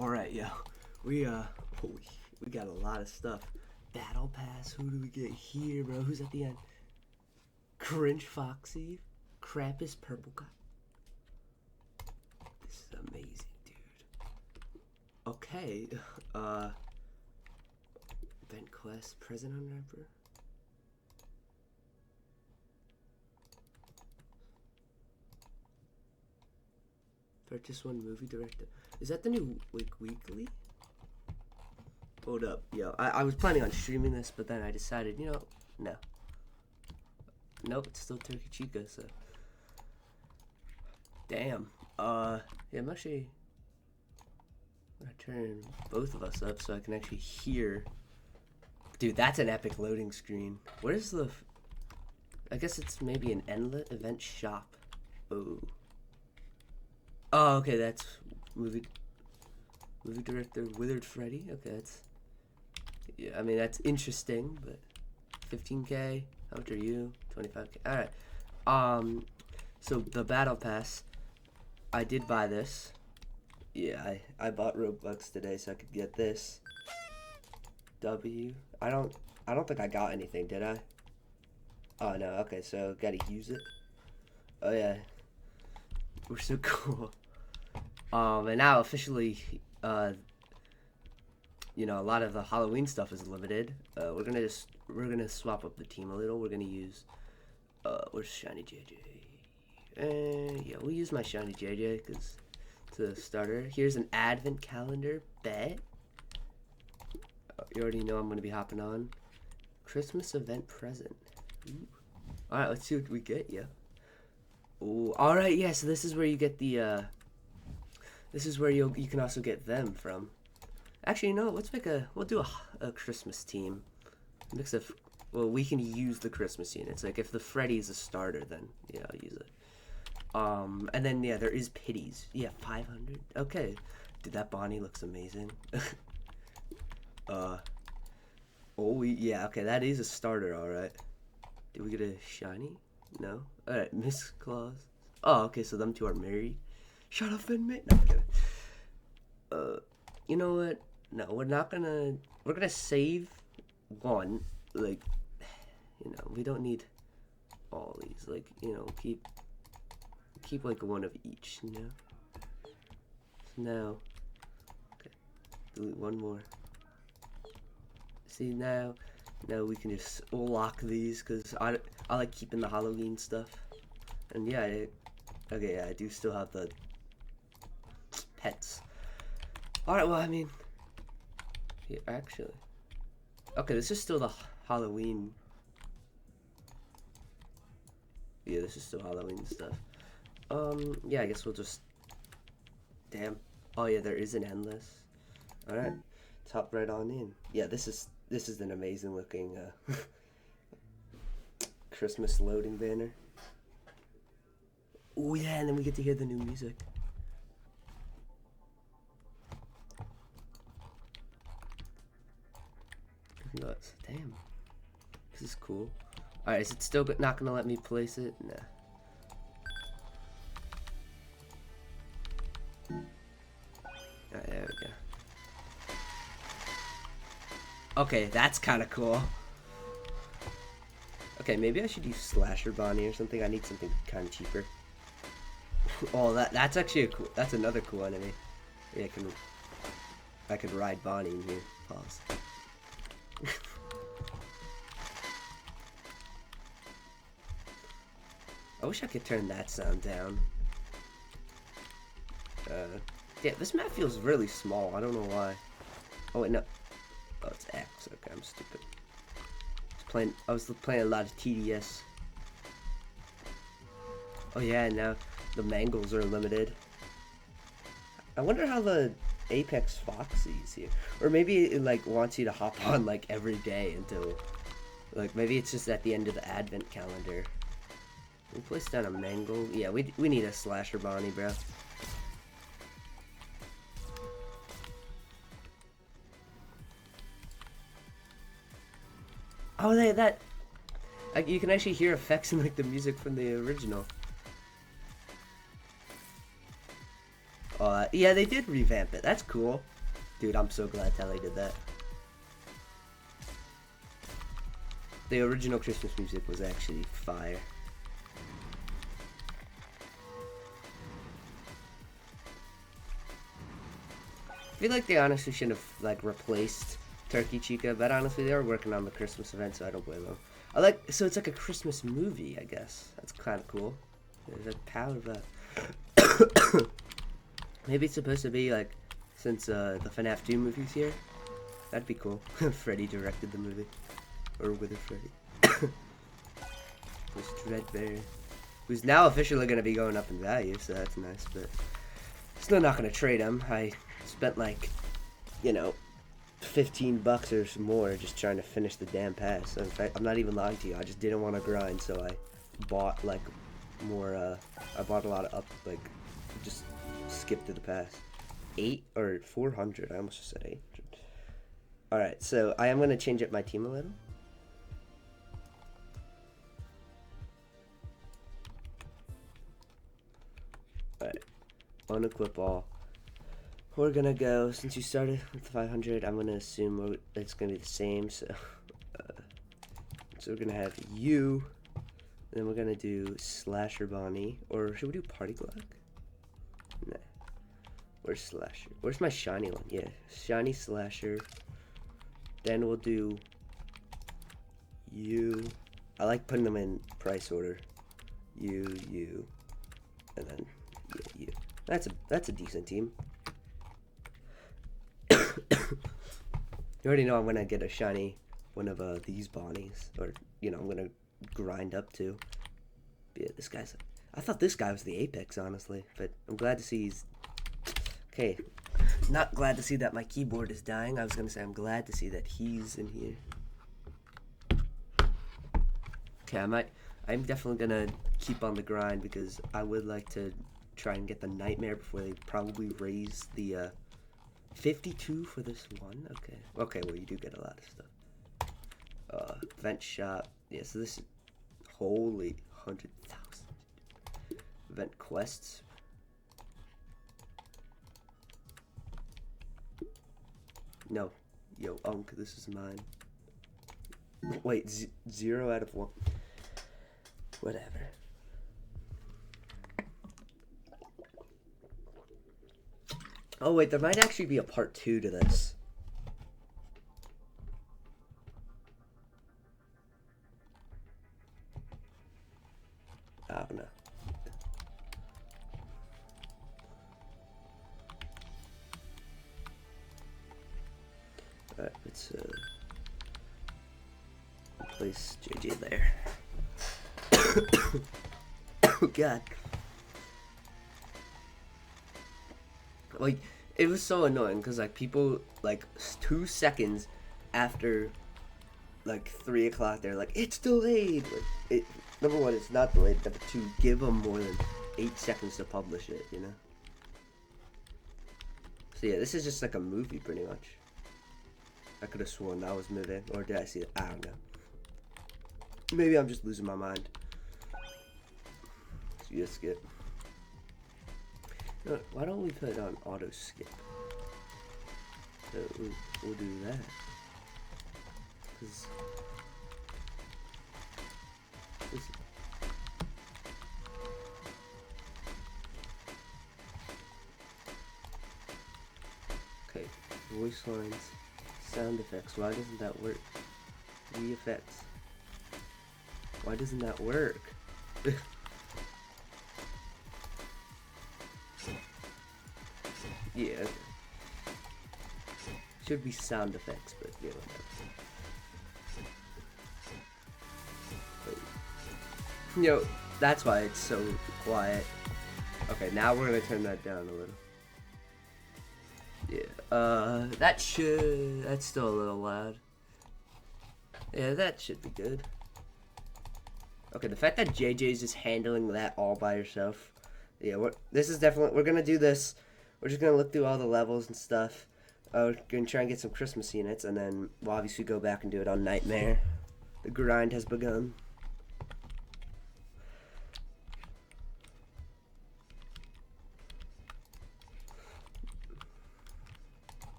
Alright, yo. Holy, we got a lot of stuff. Battle Pass, who do we get here, bro? Who's at the end? Cringe Foxy, Krampus Purple Guy. This is amazing, dude. Okay, Event Quest, Present Unwrapper. Purchase one movie director. Is that the new weekly? Hold up, yo. I was planning on streaming this, but then I decided, you know, no. Nope, it's still Turkey Chica, so. Damn. Yeah, I'm actually gonna turn both of us up so I can actually hear. Dude, that's an epic loading screen. What is the? I guess it's maybe an endlet event shop. Oh, okay, that's movie director Withered Freddy. Okay, that's, yeah, I mean, that's interesting, but 15K. How much are you? 25K. All right. So the battle pass, I did buy this. Yeah, I bought Robux today so I could get this. I don't think I got anything, did I? Oh no. Okay, so gotta use it. Oh yeah. We're so cool. And now officially, you know, a lot of the Halloween stuff is limited. We're gonna swap up the team a little. We're gonna use, where's Shiny JJ? Yeah, we'll use my Shiny JJ because it's a starter. Here's an advent calendar. Bet. You already know I'm gonna be hopping on. Christmas event present. Ooh. All right, let's see what we get. Yeah. Ooh. All right. Yeah. So this is where you get the. This is where you can also get them from. Actually, you know, we'll do a Christmas team. Mix of, well, we can use the Christmas units. Like if the Freddy's a starter, then yeah, I'll use it. And then yeah, there is pities. Yeah, 500. Okay, dude, that Bonnie looks amazing. Yeah, okay, that is a starter, all right. Did we get a shiny? No. All right, Miss Claus. Oh, okay, so them two are married. Shut up and mate. No, I'm kidding. You know what? No, we're gonna save one. Like, you know, we don't need all these. Like, you know, keep like one of each. You know. So now, okay, delete one more. See now we can just lock these because I like keeping the Halloween stuff. And yeah, okay, yeah, I do still have the pets. Alright, well, I mean, yeah, actually, okay, this is still the Halloween. Yeah, this is still Halloween stuff. Yeah, I guess we'll just, damn. Oh yeah, there is an endless. Alright, top right on in. Yeah, this is an amazing looking Christmas loading banner. Oh yeah, and then we get to hear the new music. Nuts. Damn. This is cool. Alright, is it still not gonna let me place it? Nah. Alright, there we go. Okay, that's kind of cool. Okay, maybe I should use Slasher Bonnie or something. I need something kind of cheaper. Oh, that's actually that's another cool enemy. Yeah, I could ride Bonnie in here. Pause. I wish I could turn that sound down. Yeah, this map feels really small. I don't know why. Oh wait, no. Oh, it's X. Okay, I'm stupid. I was playing a lot of TDS. Oh yeah, now the mangles are limited. I wonder how the Apex Foxy's here, or maybe it like wants you to hop on like every day until, like maybe it's just at the end of the advent calendar. We place down a mangle. Yeah, we need a Slasher Bonnie, bro. Oh, you can actually hear effects in like the music from the original. Oh, Yeah, they did revamp it. That's cool. Dude, I'm so glad Telly did that. The original Christmas music was actually fire. I feel like they honestly should have like replaced Turkey Chica, but honestly they were working on the Christmas event, so I don't blame them. So it's like a Christmas movie, I guess. That's kind of cool. There's a power of that. Maybe it's supposed to be like, since the FNAF 2 movie's here. That'd be cool. Freddy directed the movie. Or with a Freddy. This Dreadbear, who's now officially going to be going up in value, so that's nice, but still not going to trade him. I spent like, you know, $15 or more just trying to finish the damn pass. So in fact, I'm not even lying to you. I just didn't want to grind, so I bought like more. I bought a lot of just skip through the pass. 400. I almost just said 800. All right, so I am going to change up my team a little. Alright, unequip all. We're gonna go, since you started with 500, I'm gonna assume it's gonna be the same, so we're gonna have you, then we're gonna do Slasher Bonnie, or should we do Party Glock? Nah. Where's Slasher? Where's my shiny one? Yeah, Shiny Slasher. Then we'll do you. I like putting them in price order. You, and then you. That's a decent team. You already know I'm gonna get a shiny one of these Bonnies, or you know I'm gonna grind up to. But yeah, this guy's. I thought this guy was the apex, honestly, but I'm glad to see he's. Okay, not glad to see that my keyboard is dying. I was gonna say I'm glad to see that he's in here. Okay, I'm definitely gonna keep on the grind because I would like to try and get the Nightmare before they probably raise the 52 for this one. Okay, well you do get a lot of stuff. Vent shop. Yeah, so this is holy 100,000. Vent quests. No, yo, this is mine. Wait, 0 out of 1. Whatever. Oh wait, there might actually be a part 2 to this. I don't know. Alright, let's place JJ there. Oh god. Like, it was so annoying because like people like 2 seconds after like 3 o'clock they're like it's delayed. Like, number one, it's not delayed. Number two, give them more than 8 seconds to publish it, you know. So yeah, this is just like a movie pretty much. I could have sworn that was moving, or did I see it? I don't know. Maybe I'm just losing my mind. So you just skip. No, why don't we put it on auto skip? So we'll do that. Okay, voice lines, sound effects. Why doesn't that work? Effects. Why doesn't that work? Yeah. Okay. Should be sound effects, but yeah, whatever. Yo, that's why it's so quiet. Okay, now we're gonna turn that down a little. Yeah, that's still a little loud. Yeah, that should be good. Okay, the fact that JJ's just handling that all by herself. Yeah, we're gonna do this. We're just gonna look through all the levels and stuff. We're gonna try and get some Christmas units, and then we'll obviously go back and do it on Nightmare. The grind has begun.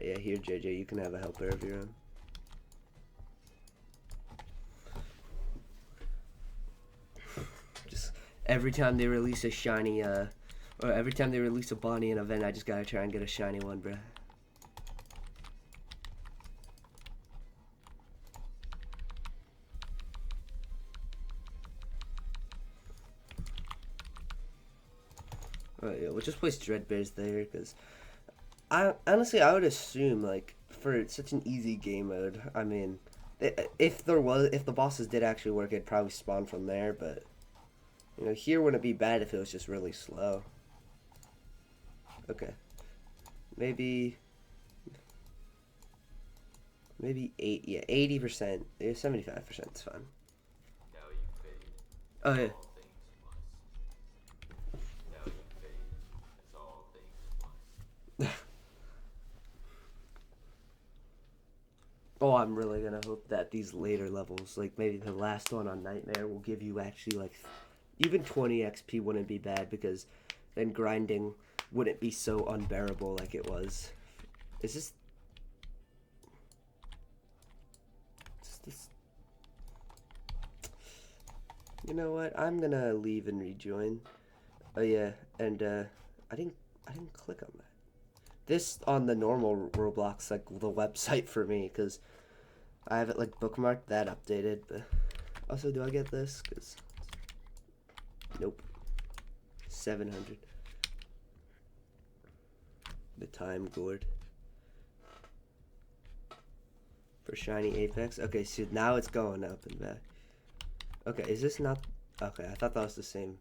Alright, yeah, here, JJ, you can have a helper of your own. Just every time they release a shiny, or every time they release a Bonnie in an event, I just gotta try and get a shiny one, bruh. Alright, yeah, we'll just place Dreadbears there, because honestly, I would assume, like, for such an easy game mode, I mean, if the bosses did actually work, it'd probably spawn from there, but, you know, here wouldn't be bad if it was just really slow. Okay. Maybe 80%, 75% is fine. Oh, yeah. Oh, I'm really gonna hope that these later levels, like maybe the last one on Nightmare, will give you actually like even 20 XP wouldn't be bad, because then grinding wouldn't be so unbearable like it was. Is this? You know what? I'm gonna leave and rejoin. Oh yeah, and I didn't click on that. This on the normal Roblox, like the website for me, because I have it like bookmarked, that updated. But also, do I get this? Cause nope. 700. The time gourd for shiny apex. Okay, so now it's going up and back. Okay, is this not? Okay, I thought that was the same.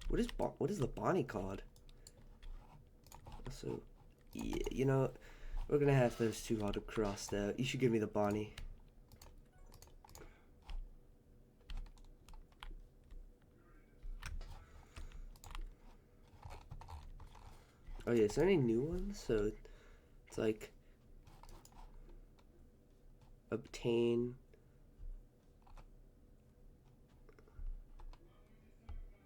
What is the Bonnie called? So, yeah, you know, we're gonna have those two auto crossed out. You should give me the Bonnie. Oh yeah, is there any new ones? So it's like obtain.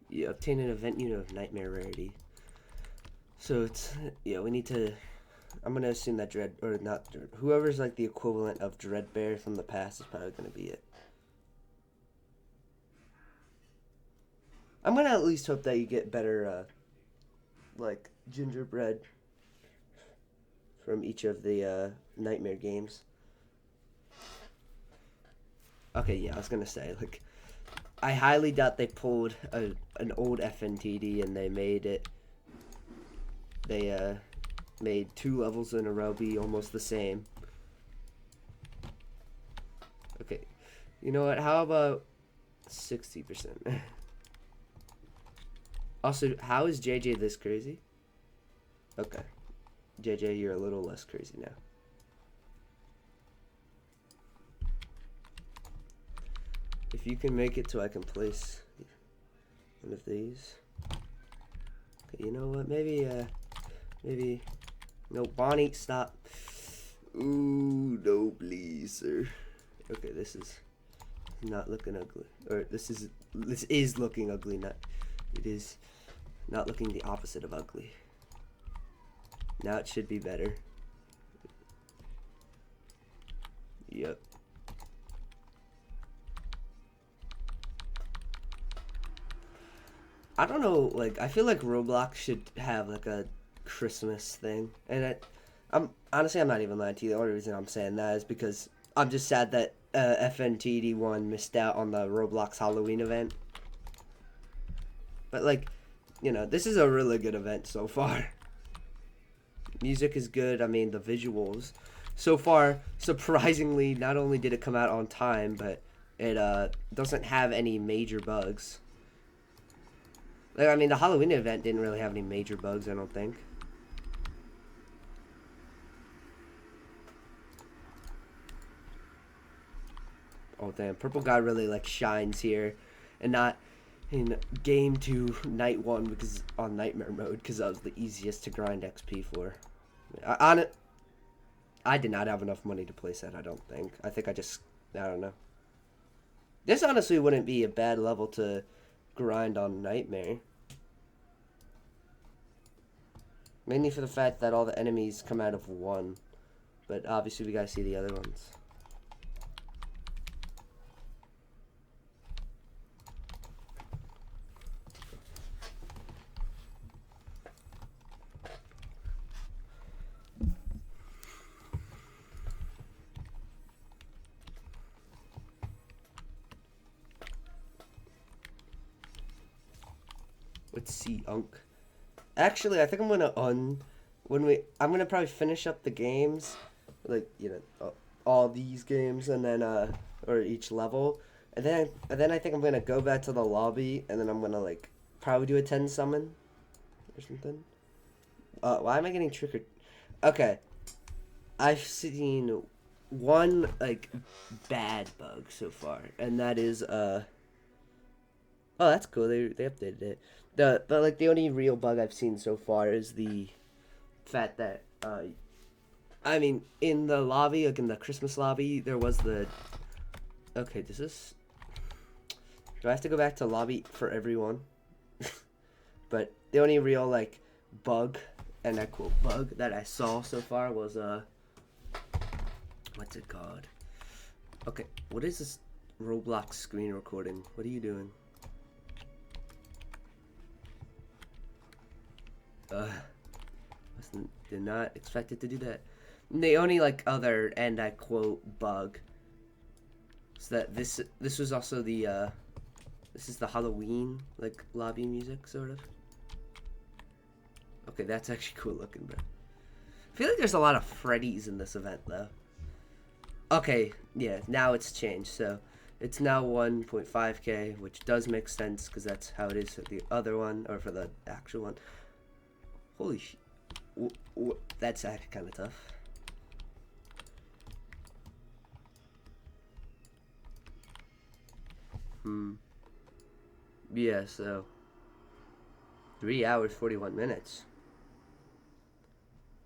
Yeah, obtain an event unit of nightmare rarity. So it's, yeah, we need to. I'm gonna assume that whoever's like the equivalent of Dreadbear from the past is probably gonna be it. I'm gonna at least hope that you get better, like gingerbread from each of the nightmare games. Okay, yeah, I was gonna say, like, I highly doubt they pulled an old Fntd and they made it. They made 2 levels in a row be almost the same. Okay, you know what? How about 60%? Also, how is JJ this crazy? Okay, JJ, you're a little less crazy now. If you can make it so I can place one of these. Okay, you know what? Maybe, no, Bonnie, stop. Ooh, no, please, sir. Okay, this is not looking ugly. Or this is looking ugly, not, it is not looking the opposite of ugly. Now it should be better. Yep. I don't know, like, I feel like Roblox should have, like, a Christmas thing. And I'm not even lying to you. The only reason I'm saying that is because I'm just sad that FNTD1 missed out on the Roblox Halloween event. But, like, you know, this is a really good event so far. Music is good. I mean, the visuals. So far, surprisingly, not only did it come out on time, but it doesn't have any major bugs. Like, I mean, the Halloween event didn't really have any major bugs, I don't think. Oh, damn. Purple guy really, like, shines here. And not in game 2, night 1, because on nightmare mode, because that was the easiest to grind XP for. I did not have enough money to place that, I don't think. I think I don't know. This honestly wouldn't be a bad level to grind on nightmare. Mainly for the fact that all the enemies come out of one. But obviously we gotta see the other ones. Let's see, Unk. Actually, I think I'm gonna I'm gonna probably finish up the games, like all these games, and then or each level, and then I think I'm gonna go back to the lobby, and then I'm gonna like probably do a 10 summon, or something. Why am I getting triggered? Okay, I've seen one like bad bug so far, and that is oh, that's cool. They updated it. But like the only real bug I've seen so far is the fact that I mean in the lobby, like in the Christmas lobby, there was the okay. Do I have to go back to lobby for everyone? But the only real like bug, and I quote bug, that I saw so far was what's it called? Okay, what is this Roblox screen recording? What are you doing? Did not expect it to do that. The only like other, and I quote, bug is that this was also the this is the Halloween like lobby music sort of. Okay, that's actually cool looking, bro. I feel like there's a lot of Freddy's in this event though. Okay, yeah, now it's changed, so it's now 1.5k, which does make sense because that's how it is for the other one, or for the actual one. Holy shit. That's actually kind of tough. Yeah, so 3 hours 41 minutes.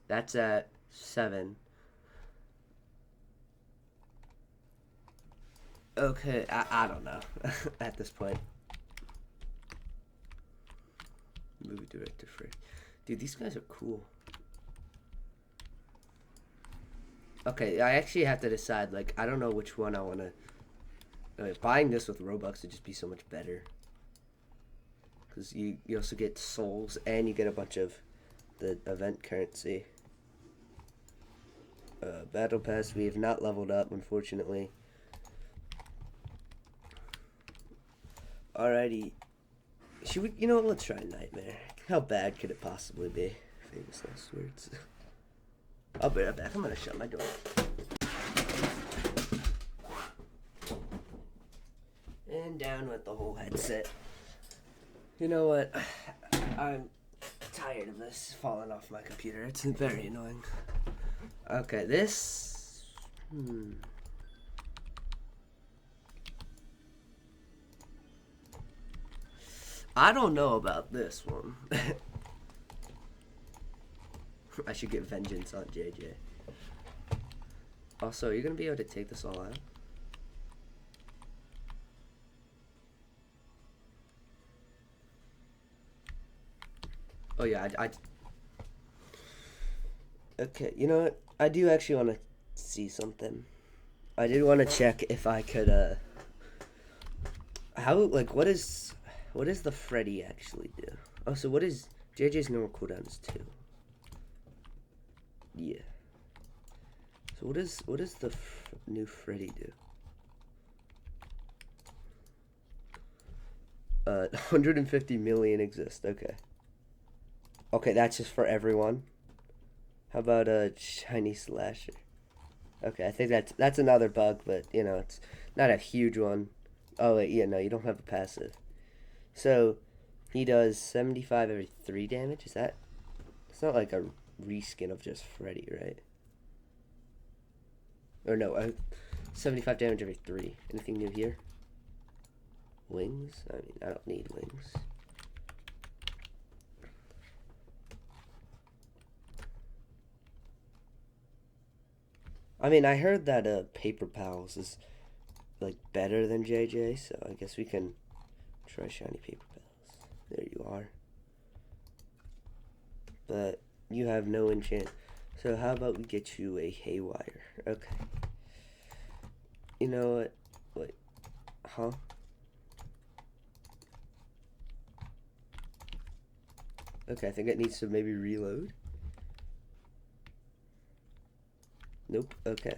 That's at 7. Okay, I don't know at this point. Movie director free. Dude, these guys are cool. Okay, I actually have to decide. Like, I don't know which one I want to. Buying this with Robux would just be so much better. Because you also get souls and you get a bunch of the event currency. Battle Pass, we have not leveled up, unfortunately. Alrighty. Should we, you know what, let's try Nightmare. How bad could it possibly be? Famous last words. I'll be right back. I'm gonna shut my door. And down with the whole headset. You know what? I'm tired of this falling off my computer. It's very annoying. Okay, this... I don't know about this one. I should get vengeance on JJ. Also, are you gonna be able to take this all out? Oh yeah, okay, you know what? I do actually want to see something. I did want to check if I could, what is the Freddy actually do? Oh, so what is, JJ's normal cooldown is 2. Yeah. So what does the new Freddy do? 150 million exist, okay. Okay, that's just for everyone. How about a shiny slasher? Okay, I think that's another bug, but you know, it's not a huge one. Oh wait, yeah, no, you don't have a passive. So he does 75 every 3 damage. Is that? It's not like a reskin of just Freddy, right? Or no, 75 damage every 3. Anything new here? Wings? I mean, I don't need wings. I mean, I heard that Paper Pals is like better than JJ, so I guess we can try shiny Paper Pals. There you are. But You have no enchant. So how about we get you a haywire? Okay. You know what? Wait. Huh? Okay, I think it needs to maybe reload. Nope. Okay.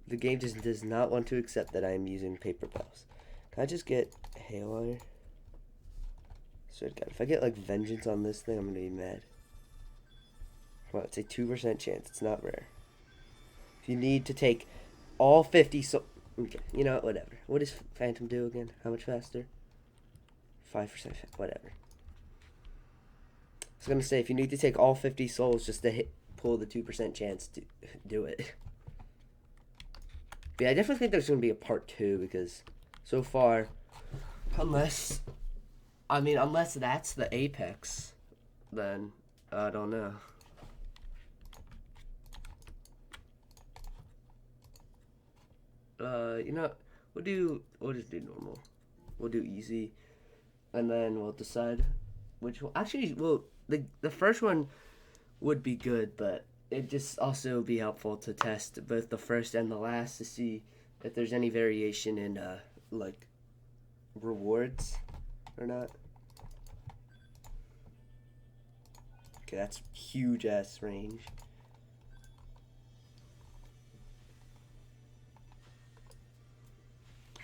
The game just does not want to accept that I am using paper pals. Can I just get haywire? So God, if I get like vengeance on this thing, I'm gonna be mad. Come on, it's a 2% chance. It's not rare. If you need to take all 50 okay, you know what, whatever. What does Phantom do again? How much faster? 5%, whatever. I was gonna say, if you need to take all 50 souls just to pull the 2% chance to do it. But yeah, I definitely think there's gonna be a part 2 because so far, unless that's the apex, then I don't know. You know, we'll just do normal. We'll do easy, and then we'll decide which one. Actually, well, the first one would be good, but it just also be helpful to test both the first and the last to see if there's any variation in like rewards or not. Okay, that's huge ass range.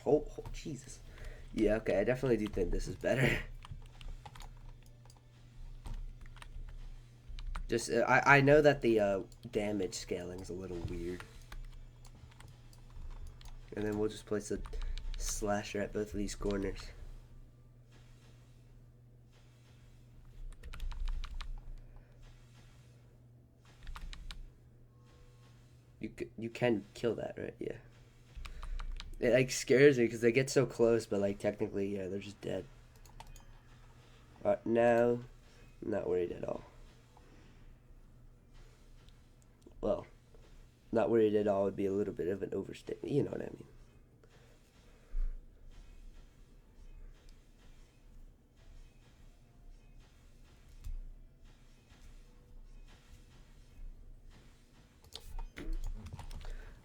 Oh, Jesus. Yeah, okay, I definitely do think this is better. Just, I know that the damage scaling is a little weird. And then we'll just place a slasher at both of these corners. You can kill that, right? Yeah. It like scares me because they get so close, but like technically, yeah, they're just dead. Now, I'm not worried at all. Well, not worried at all would be a little bit of an overstatement. You know what I mean?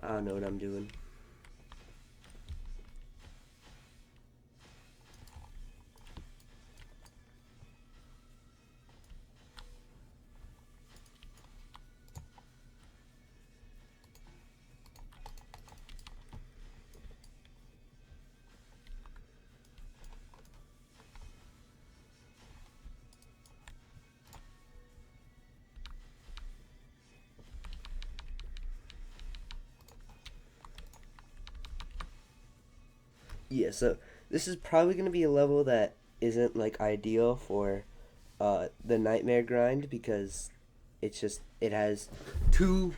I don't know what I'm doing. Yeah, so this is probably going to be a level that isn't like ideal for the nightmare grind because it has two.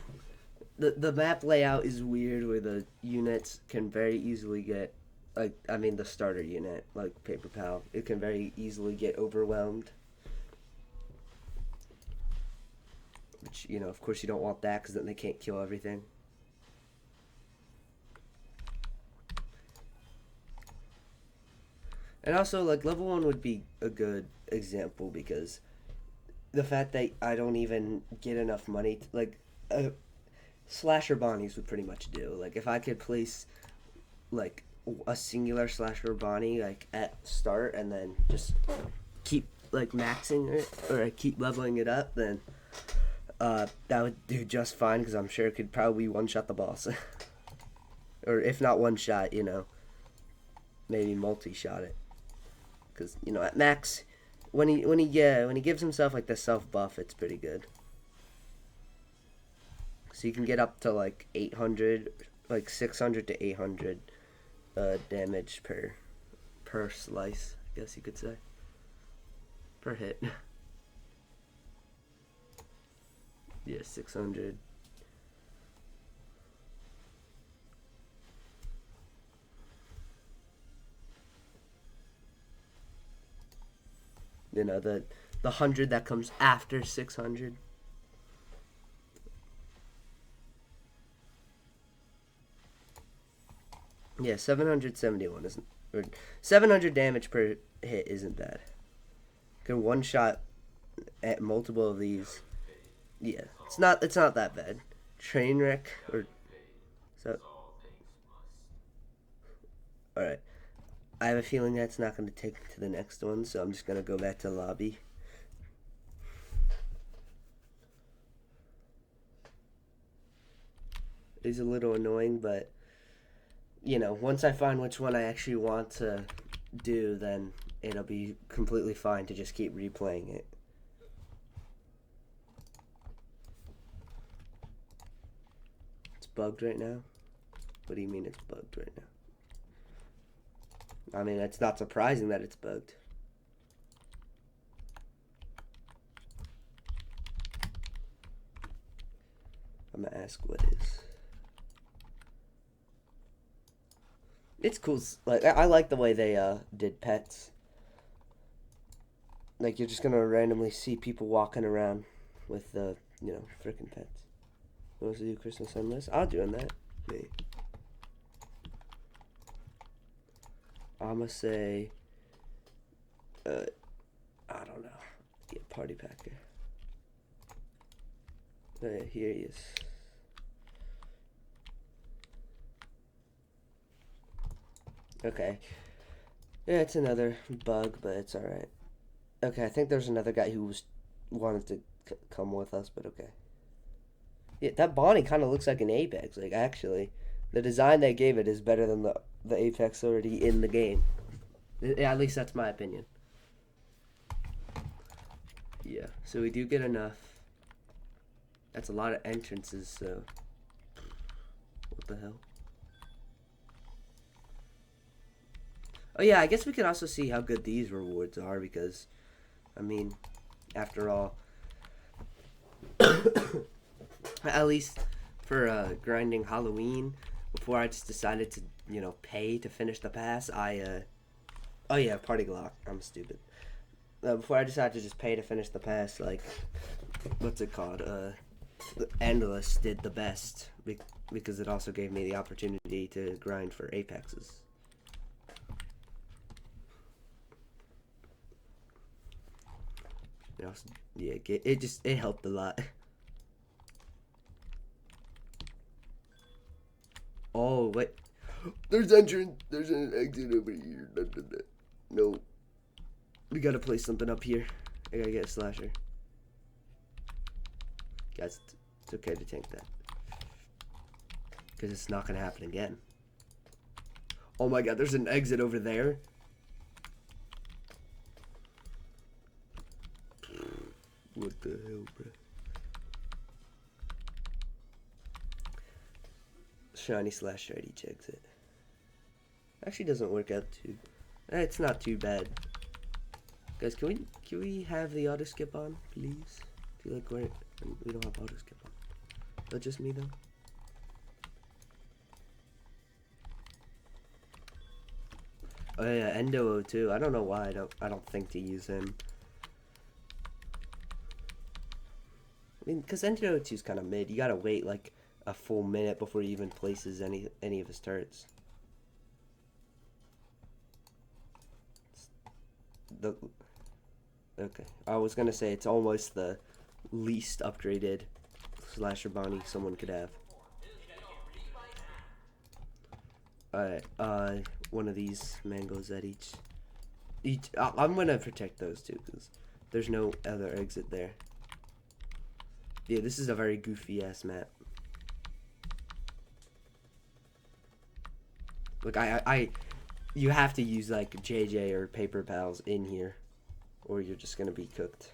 The map layout is weird where the units can very easily get the starter unit like paper pal, it can very easily get overwhelmed, which of course you don't want that because then they can't kill everything. And also, like, level 1 would be a good example because the fact that I don't even get enough money, slasher Bonnies would pretty much do. Like, if I could place, like, a singular slasher Bonnie, like, at start and then just keep, like, maxing it or keep leveling it up, then that would do just fine because I'm sure it could probably one-shot the boss. Or if not one-shot, maybe multi-shot it. Because at max, when he gives himself like the self buff, it's pretty good. So you can get up to like 800, like 600 to 800 damage per slice, I guess you could say, per hit. Yeah, 600. The 100 that comes after 600. Yeah, 771 isn't, or 700 damage per hit isn't bad. Can one shot at multiple of these. Yeah, it's not that bad. Trainwreck or so. All right. I have a feeling that's not going to take me to the next one, so I'm just going to go back to the lobby. It's a little annoying, but you know, once I find which one I actually want to do, then it'll be completely fine to just keep replaying it. It's bugged right now? What do you mean it's bugged right now? I mean, it's not surprising that it's bugged. I'm gonna ask what is. It's cool. Like I like the way they did pets. Like you're just gonna randomly see people walking around with the freaking pets. Who wants to do Christmas Sunless? I'll do that. Me. I'ma say. I don't know. Yeah, party packer. Here he is. Okay. Yeah, it's another bug, but it's alright. Okay, I think there's another guy who wanted to come with us, but okay. Yeah, that Bonnie kind of looks like an Apex. Like, actually, the design they gave it is better than the Apex already in the game. Yeah, at least that's my opinion. Yeah, so we do get enough. That's a lot of entrances, so... What the hell? Oh yeah, I guess we can also see how good these rewards are because, I mean, after all, at least for grinding Halloween, before I just decided to, pay to finish the pass, oh yeah, Party Glock, I'm stupid. Before I decided to just pay to finish the pass, like, what's it called, Endless did the best, because it also gave me the opportunity to grind for Apexes. Yeah, it helped a lot. Oh wait, there's an exit over here. No, we gotta place something up here. I gotta get a slasher. Guys, it's okay to tank that because it's not gonna happen again. Oh my god, there's an exit over there. What the hell, bro? Shiny slash shiny checks it. Actually doesn't work out too. It's not too bad. Guys, can we have the auto skip on, please? I feel like we don't have auto skip on. Is that just me though? Oh yeah, Endo 02. I don't know why I don't think to use him. I mean, because Endo 02 is kind of mid. You gotta wait like a full minute before he even places any of his turrets. Okay, I was gonna say it's almost the least upgraded slasher bounty someone could have. Alright, one of these mangoes at each. I'm gonna protect those two because there's no other exit there. Yeah, this is a very goofy ass map. Look, you have to use like JJ or Paper Pals in here, or you're just gonna be cooked.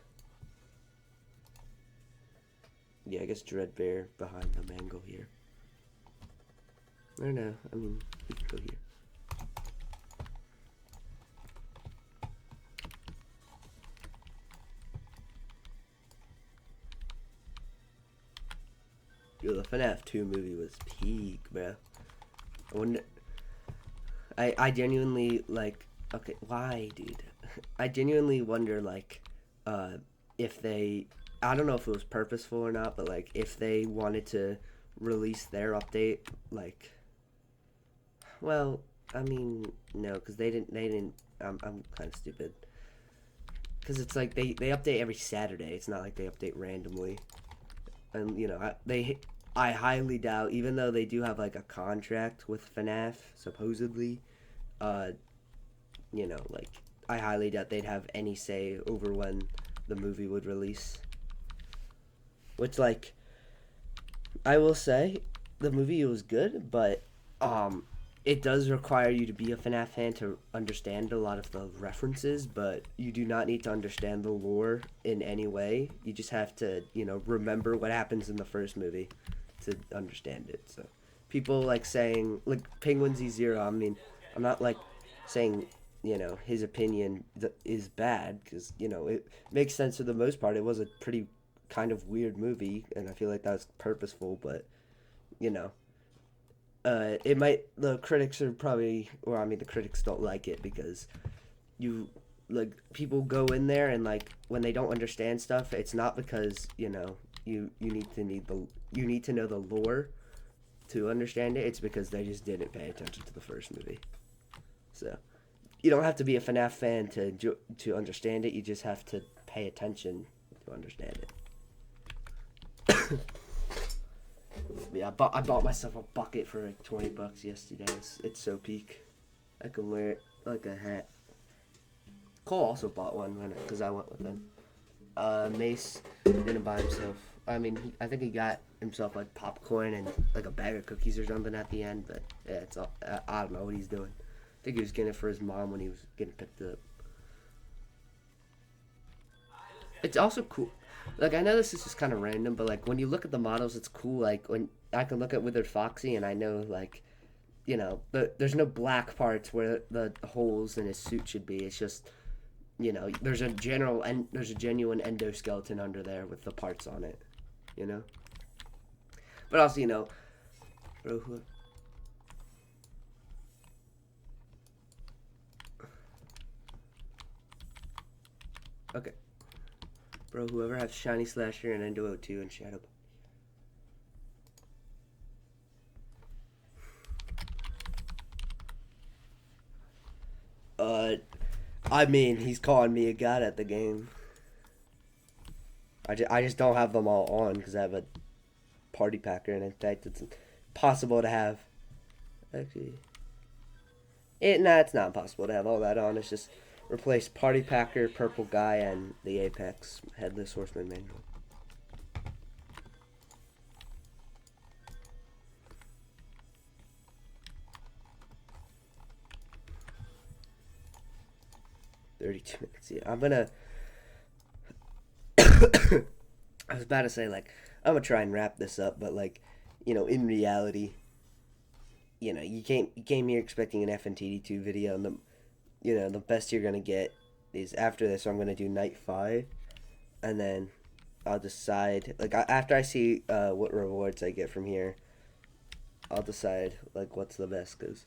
Yeah, I guess Dread Bear behind the mango here. I don't know. I mean, we can go here. Yo, the FNAF 2 movie was peak, bro. I wonder. I genuinely like. Okay, why, dude? I genuinely wonder, like, if they. I don't know if it was purposeful or not, but like, if they wanted to release their update, like. Well, I mean, no, because they didn't. I'm kind of stupid. because it's like they update every Saturday. It's not like they update randomly. And you know, I highly doubt, even though they do have like a contract with FNAF supposedly, you know, like I highly doubt they'd have any say over when the movie would release. Which, like, I will say, the movie was good, but it does require you to be a FNAF fan to understand a lot of the references, but you do not need to understand the lore in any way. You just have to, you know, remember what happens in the first movie to understand it. So people like saying, like, Penguin Z0, I mean, I'm not like saying, you know, his opinion is bad, because, you know, it makes sense for the most part. It was a pretty kind of weird movie, and I feel like that was purposeful, but, you know, it might, the critics are probably, or I mean the critics don't like it because you, like, people go in there and, like, when they don't understand stuff, it's not because, you know, you need to know the lore to understand it. It's because they just didn't pay attention to the first movie. So you don't have to be a FNAF fan to understand it. You just have to pay attention to understand it. Yeah, I bought myself a bucket for like $20 yesterday. It's so peak. I can wear it like a hat. Cole also bought one because I went with him. Mace didn't buy himself. I mean, I think he got himself like popcorn and like a bag of cookies or something at the end. But yeah, it's all, I don't know what he's doing. I think he was getting it for his mom when he was getting picked up. It's also cool. Like, I know this is just kind of random, but like when you look at the models, it's cool. Like when I can look at Withered Foxy and I know, like, you know, there's no black parts where the holes in his suit should be. It's just, you know, there's a genuine endoskeleton under there with the parts on it, you know. But also, you know, bro, okay, bro, whoever has Shiny Slasher and Endo 02 and Shadow. I mean, he's calling me a god at the game. I just don't have them all on because I have a party packer, and in fact, it's possible to have. Actually, it's not possible to have all that on. It's just replace party packer, purple guy, and the Apex Headless Horseman manual. $32. Yeah, I'm gonna. I was about to say, like, I'm gonna try and wrap this up, but, like, you know, in reality, you know, you came here expecting an Fntd 2 video, and the best you're gonna get is after this. I'm gonna do night 5, and then I'll decide, like, after I see what rewards I get from here, I'll decide, like, what's the best. Because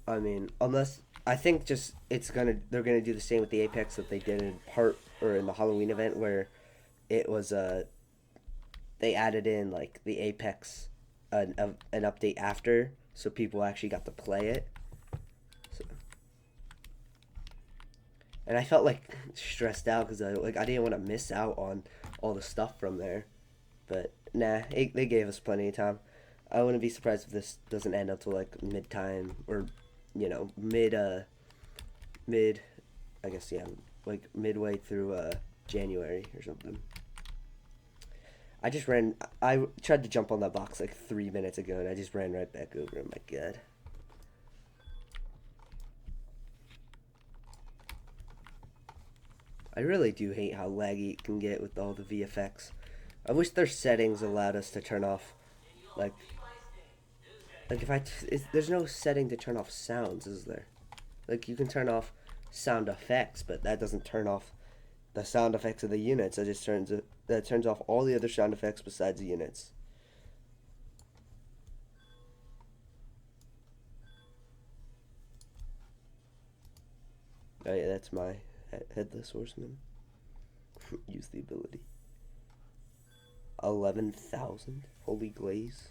I mean, unless I think just they're gonna do the same with the Apex that they did in the Halloween event, where it was they added in, like, the Apex an update after, so people actually got to play it. So, and I felt like stressed out because I didn't want to miss out on all the stuff from there, but nah, they gave us plenty of time. I wouldn't be surprised if this doesn't end until like mid time, or, you know, mid I guess, yeah, like midway through January or something. I tried to jump on that box like 3 minutes ago, and I just ran right back over. Oh my god. I really do hate how laggy it can get with all the VFX. I wish their settings allowed us to turn off, like there's no setting to turn off sounds, is there? Like, you can turn off sound effects, but that doesn't turn off the sound effects of the units. That turns off all the other sound effects besides the units. Oh yeah, that's my Headless Horseman. Use the ability. 11,000 Holy Glaze.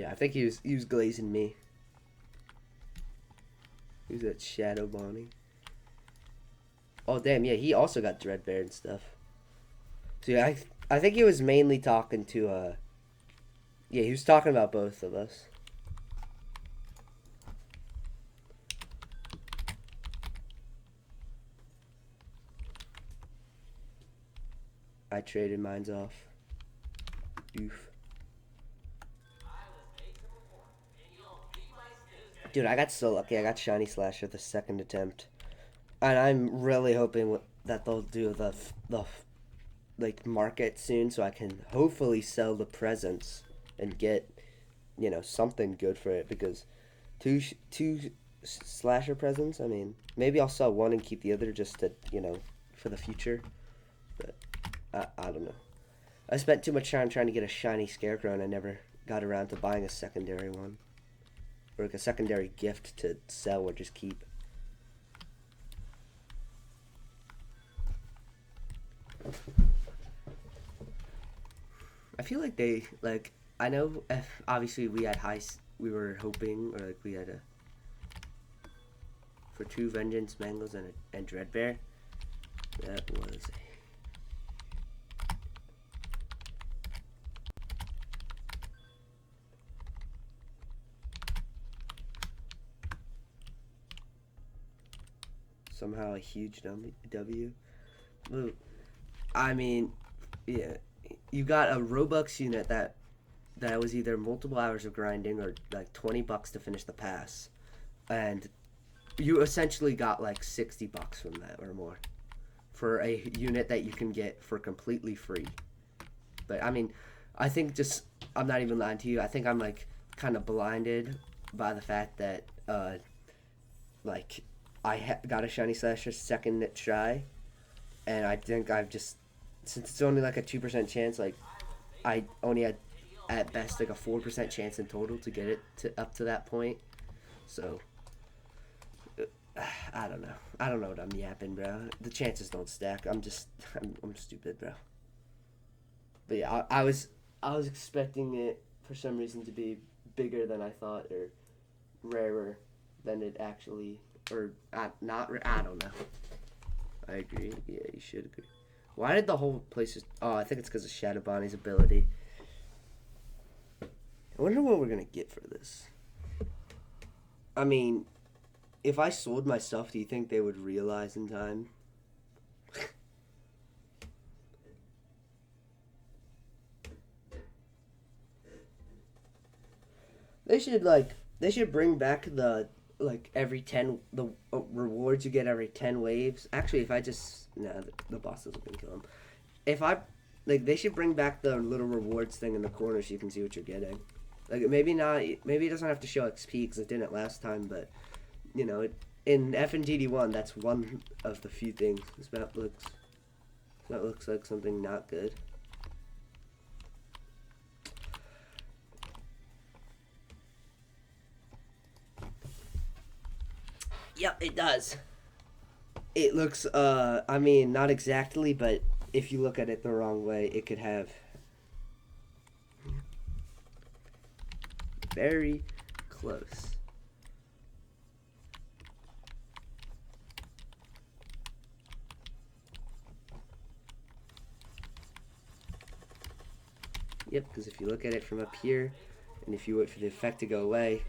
Yeah, I think he was glazing me. Who's that Shadow Bonnie? Oh damn, yeah, he also got Dreadbear and stuff. So yeah, I think he was mainly talking to yeah, he was talking about both of us. I traded mines off. Oof. Dude, I got so lucky. I got Shiny Slasher the second attempt. And I'm really hoping that they'll do the like market soon so I can hopefully sell the presents and get, you know, something good for it, because two slasher presents, I mean, maybe I'll sell one and keep the other just to, you know, for the future. But I don't know. I spent too much time trying to get a shiny Scarecrow and I never got around to buying a secondary one. Or like a secondary gift to sell or just keep. I feel like they, like, I know if obviously we were hoping, or like we had a, for 2 Vengeance Mangles and Dreadbear. That was somehow a huge W. Ooh. I mean, yeah, you got a Robux unit that was either multiple hours of grinding or like $20 to finish the pass, and you essentially got like $60 from that or more for a unit that you can get for completely free. But I mean, I think just, I'm not even lying to you, I think I'm like kind of blinded by the fact that like I got a Shiny Slasher second try, and I think I've just, since it's only like a 2% chance, like I only had at best like a 4% chance in total to get it to up to that point. So I don't know. I don't know what I'm yapping, bro. The chances don't stack. I'm stupid, bro. But yeah, I was expecting it for some reason to be bigger than I thought, or rarer than it actually, or not. I don't know. I agree. Yeah, you should agree. Why did the whole place just... Oh, I think it's because of Shadow Bonnie's ability. I wonder what we're going to get for this. I mean, if I sold my stuff, do you think they would realize in time? They should bring back the, like, every 10, the rewards you get every 10 waves. Actually, if I just... Nah, the boss doesn't kill him. If I... Like, they should bring back the little rewards thing in the corner so you can see what you're getting. Like, maybe not... Maybe it doesn't have to show XP because it didn't last time, but, you know, in Fntd 1, that's one of the few things. This map looks like something not good. Yep, it does. It looks, I mean, not exactly, but if you look at it the wrong way, it could have very close. Yep, because if you look at it from up here, and if you wait for the effect to go away,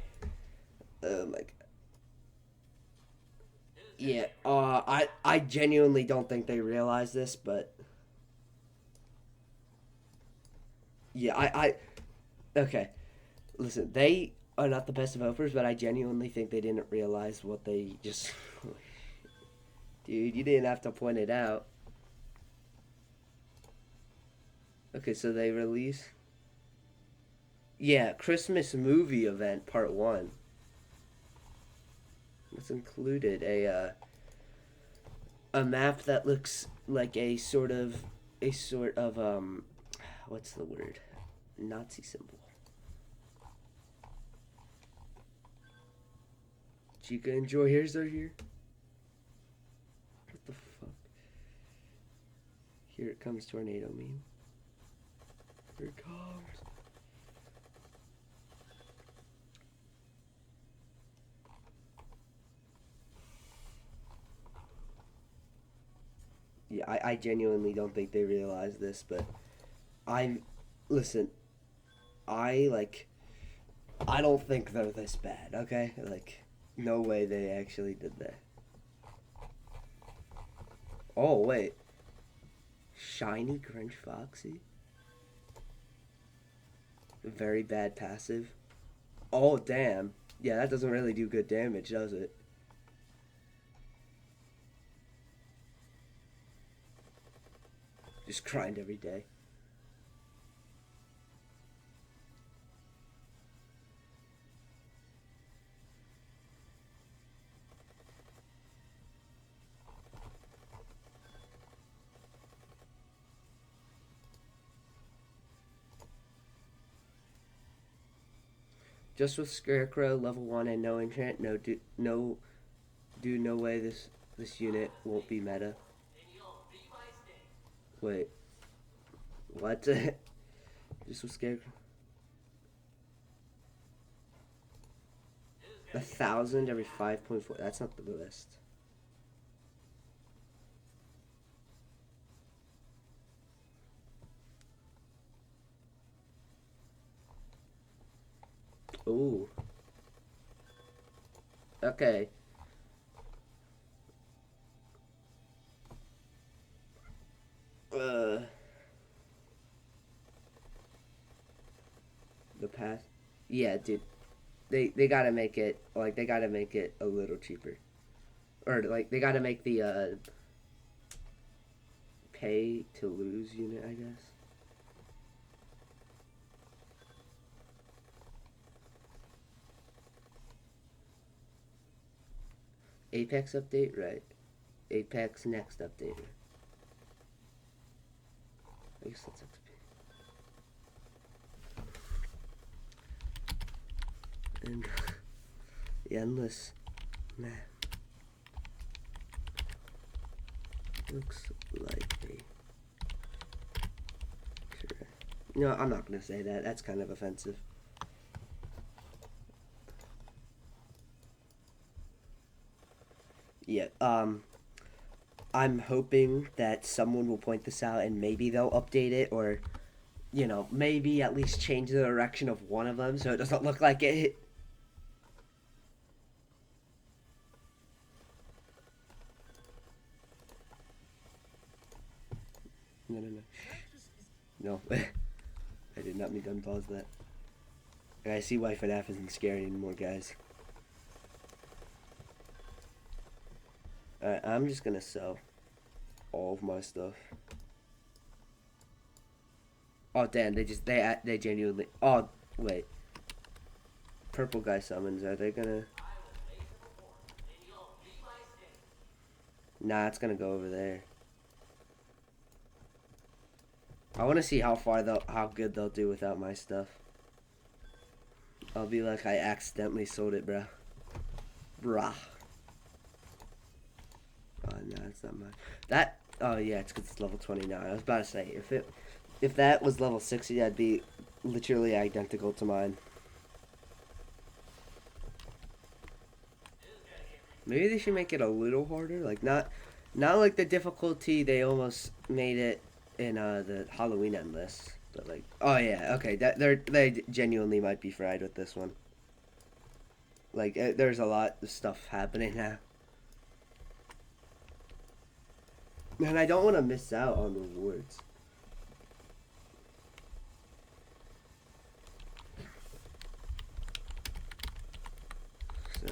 like, yeah, I genuinely don't think they realize this, but yeah, okay, listen, they are not the best developers, but I genuinely think they didn't realize what they just, dude, you didn't have to point it out. Okay, so they release, yeah, Christmas movie event part 1. It's included a map that looks like a sort of what's the word? Nazi symbol. Chica and Joy Hairs are here. What the fuck? Here it comes, tornado meme. Here it comes. Yeah, I genuinely don't think they realize this, but I'm listen. I like. I don't think they're this bad. Okay, like no way they actually did that. Oh wait, shiny Grinch Foxy. Very bad passive. Oh damn. Yeah, that doesn't really do good damage, does it? Just grind every day. Just with Scarecrow, level 1 and no enchant, no way this unit won't be meta. Wait, what? Just with Scarecrow? 1,000 every 5.4. That's not the best. Ooh. Okay. Uh. The path. Yeah, dude. They gotta make it like they gotta make it a little cheaper, or like they gotta make the pay to lose unit, I guess. Apex update, right? Apex next update. I guess that's XP. And the endless map looks like a. No, I'm not gonna say that. That's kind of offensive. Yeah. I'm hoping that someone will point this out and maybe they'll update it, or maybe at least change the direction of one of them so it doesn't look like it. No. No. I did not mean to unpause that. I see why FNAF isn't scary anymore, guys. Alright, I'm just gonna sell all of my stuff. Oh damn, they genuinely. Oh wait, purple guy summons. Are they gonna? Nah, it's gonna go over there. I want to see how good they'll do without my stuff. I'll be like, I accidentally sold it, bruh. Bruh. Oh no, it's not mine. That. Oh yeah, it's because it's level 29. I was about to say if that was level 60, that'd be literally identical to mine. Maybe they should make it a little harder, like not like the difficulty they almost made it in the Halloween endless, but like, oh yeah, okay, they genuinely might be fried with this one. Like, there's a lot of stuff happening now, and I don't want to miss out on rewards. So,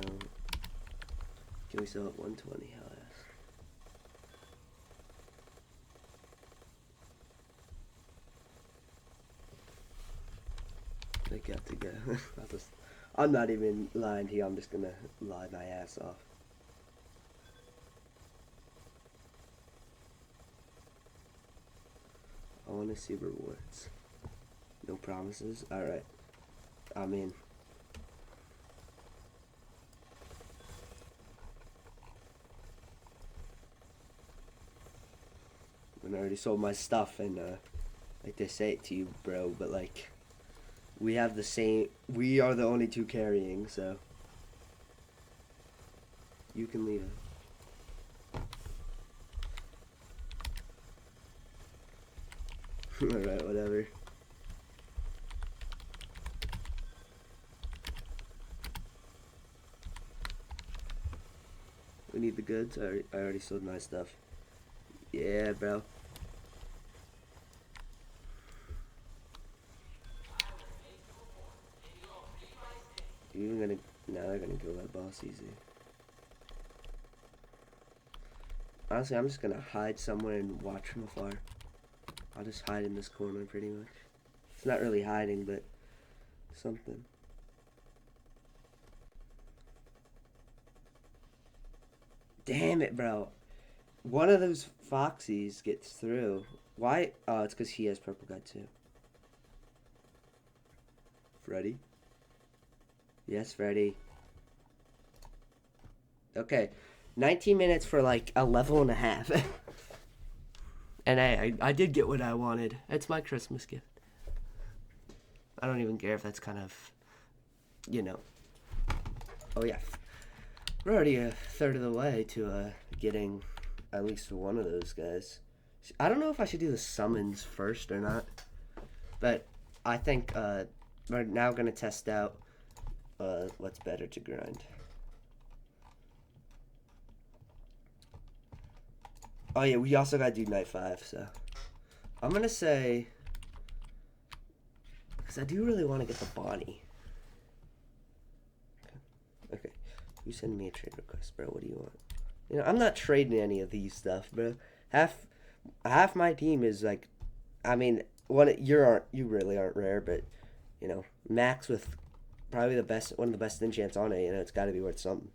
can we sell at 120? Hell yes. They got to go. I'm not even lying here. I'm just gonna lie my ass off. I want to see rewards. No promises. All right. I'm in. I already sold my stuff, and like they say it to you, bro. But like, we have the same. We are the only two carrying, so you can leave it. Alright, whatever. We need the goods. I already sold my stuff. Yeah, bro. You even gonna... Now they're gonna kill that boss easy. Honestly, I'm just gonna hide somewhere and watch from afar. I'll just hide in this corner pretty much. It's not really hiding, but something. Damn it, bro. One of those Foxies gets through. Why? Oh, it's because he has purple guy too. Freddy? Yes, Freddy. Okay. 19 minutes for like a level and a half. And I did get what I wanted. It's my Christmas gift. I don't even care if that's kind of, you know. Oh yeah. We're already a third of the way to getting at least one of those guys. I don't know if I should do the summons first or not. But I think we're now going to test out what's better to grind. Oh yeah, we also gotta do night 5, so I'm gonna say, because I do really want to get the Bonnie. Okay, you send me a trade request, bro. What do you want? You know, I'm not trading any of these stuff, bro. Half my team is like, I mean, you really aren't rare, but you know, max with probably one of the best enchants on it. You know, it's got to be worth something.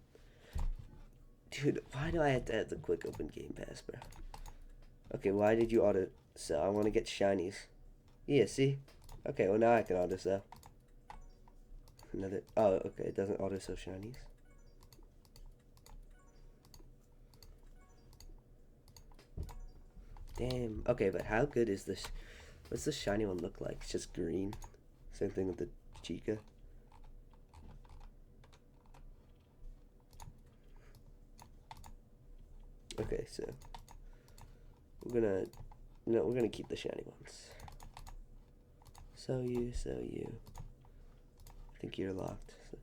Dude, why do I have to have the quick open game pass, bro? Okay, why did you auto sell? I want to get shinies. Yeah, see? Okay, well now I can auto sell. Another. Oh, okay, it doesn't auto sell shinies. Damn. Okay, but how good is this? What's this shiny one look like? It's just green. Same thing with the Chica. Okay, so we're gonna keep the shiny ones. So you. I think you're locked. So.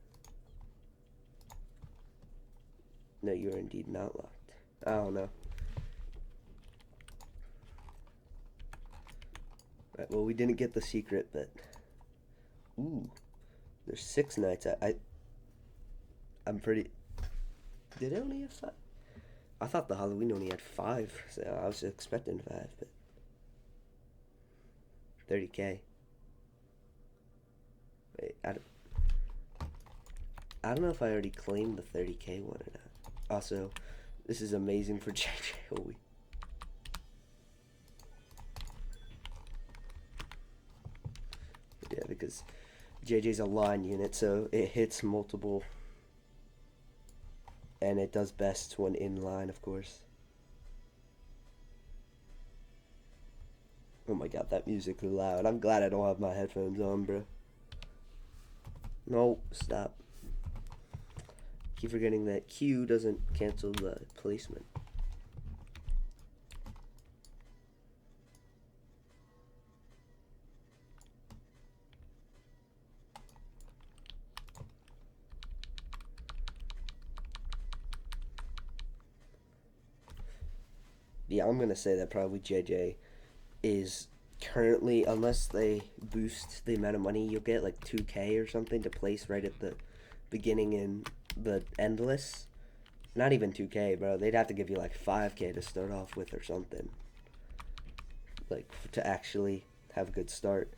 No, you are indeed not locked. I don't know. Right, well, we didn't get the secret, but ooh, there's 6 knights. I'm pretty. Did it only have 5? I thought the Halloween only had 5, so I was expecting 5, but 30k. Wait, I don't know if I already claimed the 30k one or not. Also, this is amazing for JJ. Holy. Yeah, because JJ's a line unit, so it hits multiple. And it does best when in line, of course. Oh my god, that music is loud. I'm glad I don't have my headphones on, bro. No, stop. Keep forgetting that Q doesn't cancel the placement. Yeah, I'm gonna say that probably JJ is currently, unless they boost the amount of money you'll get, like 2k or something to place right at the beginning in the endless. Not even 2k, bro. They'd have to give you like 5k to start off with or something. Like, to actually have a good start.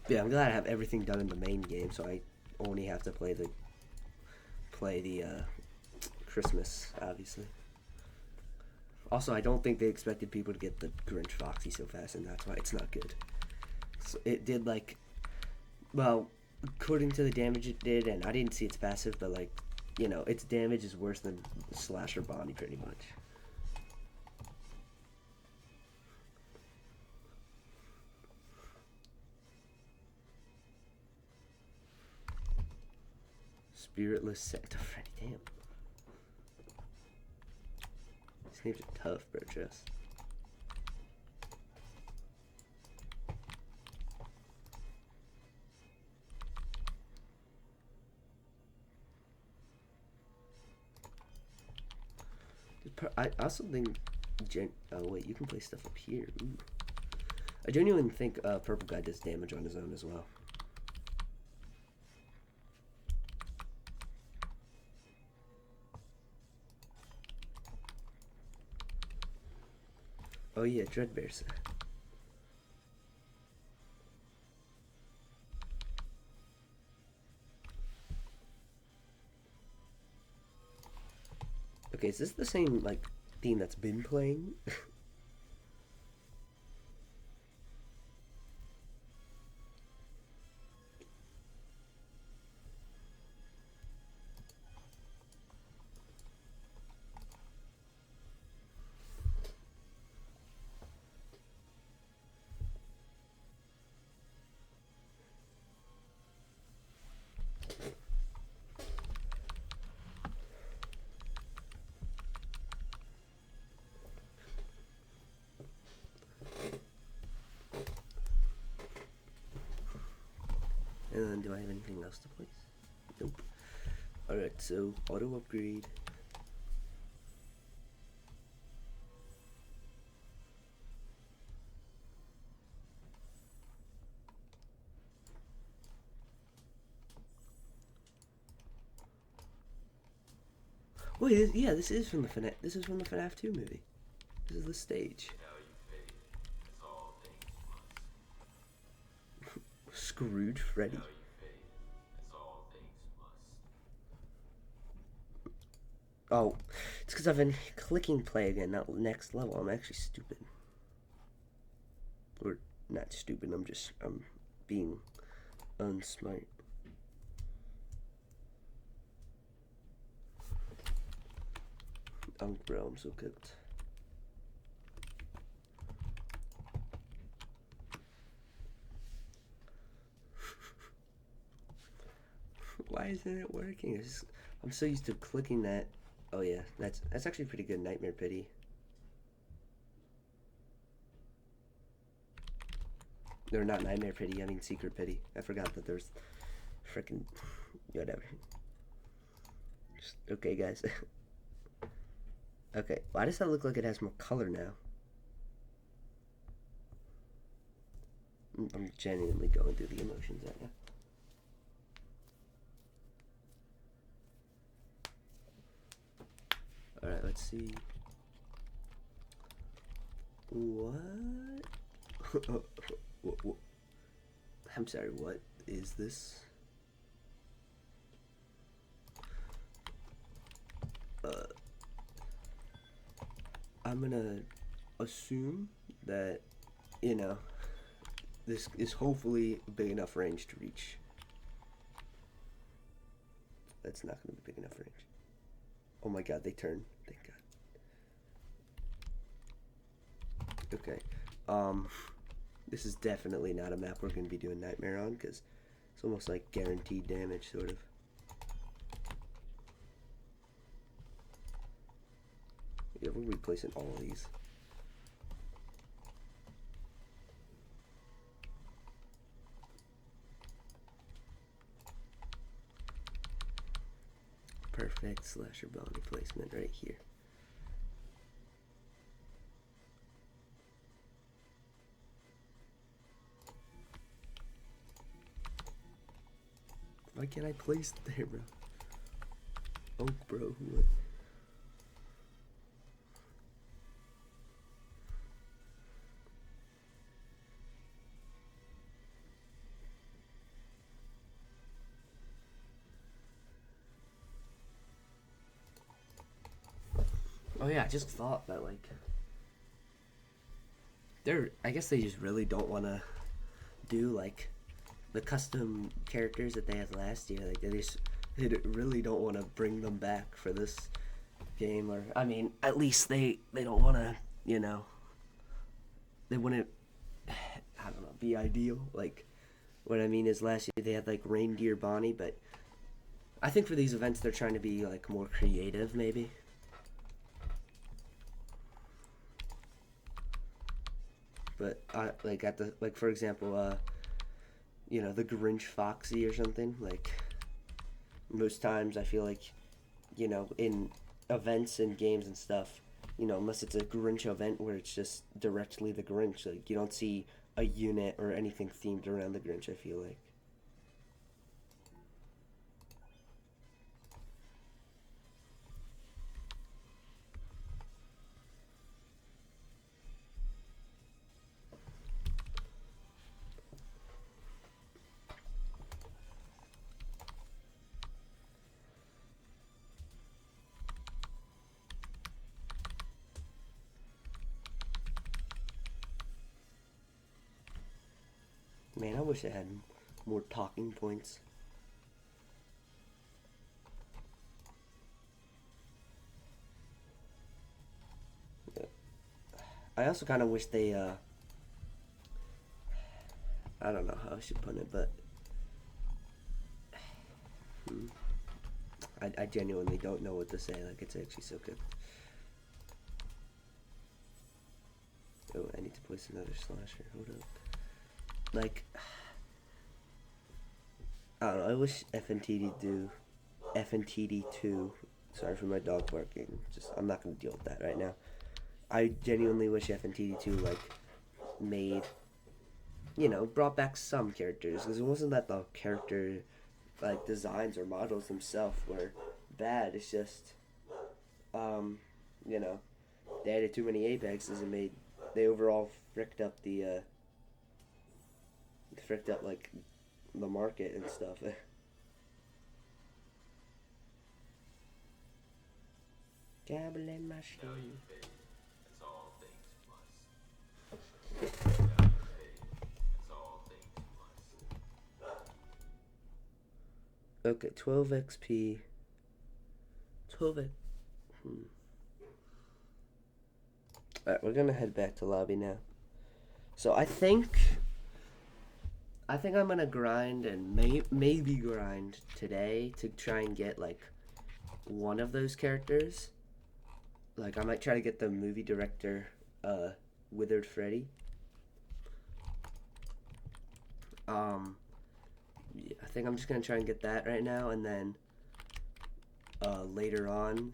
Yeah, I'm glad I have everything done in the main game, so I only have to play the Christmas, obviously. Also, I don't think they expected people to get the Grinch Foxy so fast, and that's why it's not good. So it did like, well, according to the damage it did, and I didn't see its passive, but like, you know, its damage is worse than Slasher Bonnie pretty much. Spiritless Santa Freddy. Damn. These names are tough, bro. Just. I also think. Oh wait, you can play stuff up here. Ooh. I genuinely think Purple Guy does damage on his own as well. Oh yeah, Dreadbear's. Okay, is this the same like theme that's been playing? And then do I have anything else to place? Nope. Alright, so auto upgrade. Wait, yeah, this is from the FNAF. This is from the FNAF 2 movie. This is the stage. Scrooge Freddy. Oh, it's because I've been clicking play again, not next level. I'm actually stupid. Or not stupid, I'm being unsmart. Oh, bro, I'm so cooked. Why isn't it working? I'm so used to clicking that. Oh yeah, that's actually pretty good. Nightmare Pity. They're not Nightmare Pity. I mean Secret Pity. I forgot that there's freaking whatever. Just, okay, guys. Okay, why does that look like it has more color now? I'm genuinely going through the emotions right now. Alright, let's see. What? what? I'm sorry, what is this? I'm gonna assume that, you know, this is hopefully a big enough range to reach. That's not gonna be big enough range. Oh my god, they turn. Thank god. Okay. This is definitely not a map we're gonna be doing Nightmare on, because it's almost like guaranteed damage, sort of. Yeah, we're replacing all of these. Perfect slasher bounty placement right here. Why can't I place it there, bro? Oh, bro, what? Oh yeah, I just thought that like I guess they just really don't want to do like the custom characters that they had last year. Like they really don't want to bring them back for this game, or I mean, at least they don't want to, you know, they wouldn't, I don't know, be ideal. Like what I mean is last year they had like Reindeer Bonnie, but I think for these events they're trying to be like more creative, maybe. But like at the like for example, you know, the Grinch Foxy or something. Like most times I feel like, you know, in events and games and stuff, you know, unless it's a Grinch event where it's just directly the Grinch, like you don't see a unit or anything themed around the Grinch, I feel like. Man, I wish I had more talking points. I also kind of wish they, I don't know how I should put it, but I genuinely don't know what to say. Like, it's actually so good. Oh, I need to place another slasher. Hold up. Like, I don't know. I wish Fntd do Fntd 2. Sorry for my dog barking. Just I'm not gonna deal with that right now. I genuinely wish Fntd 2 like made, you know, brought back some characters, because it wasn't that the character like designs or models themselves were bad. It's just, you know, they added too many apexes and they overall fricked up like the market and stuff. Gambling machine. Okay, 12 XP. 12 X. Alright, we're gonna head back to lobby now. So I think I'm gonna grind and maybe grind today to try and get like one of those characters. Like I might try to get the movie director, Withered Freddy. Yeah, I think I'm just gonna try and get that right now, and then later on.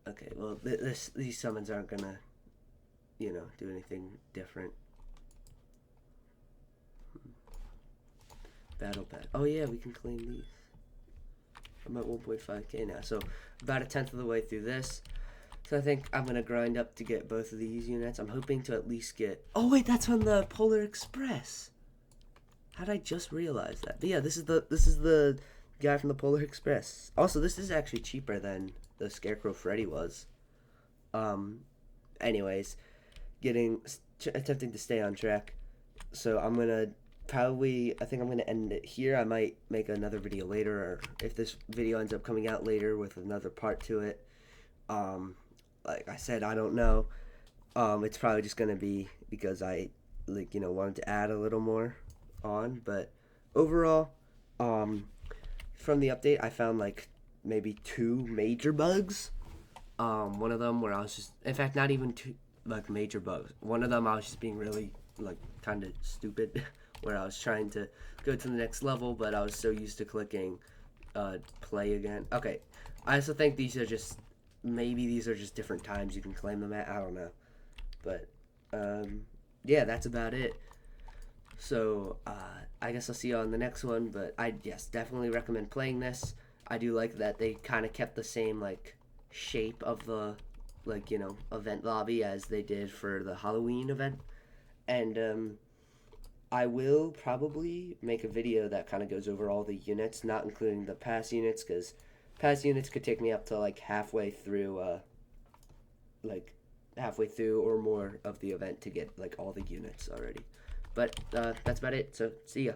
Okay, well these summons aren't gonna, you know, do anything different. Battle Pack. Oh yeah, we can claim these. I'm at 1.5k now, so about a tenth of the way through this. So I think I'm gonna grind up to get both of these units. I'm hoping to at least get. Oh wait, that's on the Polar Express. How did I just realize that? But yeah, this is the guy from the Polar Express. Also, this is actually cheaper than the Scarecrow Freddy was. Anyways, attempting to stay on track. So I'm gonna I think I'm gonna end it here. I might make another video later, or if this video ends up coming out later with another part to it. Like I said, I don't know. It's probably just gonna be because I wanted to add a little more on, but overall, from the update, I found like maybe 2 major bugs. One of them where I was just, in fact, not even 2 like major bugs. One of them I was just being really like kind of stupid, where I was trying to go to the next level, but I was so used to clicking play again. Okay, I also think maybe these are just different times you can claim them at. I don't know, but yeah, that's about it. So I guess I'll see you on the next one, but I definitely recommend playing this. I do like that they kind of kept the same like shape of the event lobby as they did for the Halloween event, and I will probably make a video that kind of goes over all the units, not including the pass units, because pass units could take me up to like halfway through or more of the event to get like all the units already. But that's about it, so see ya.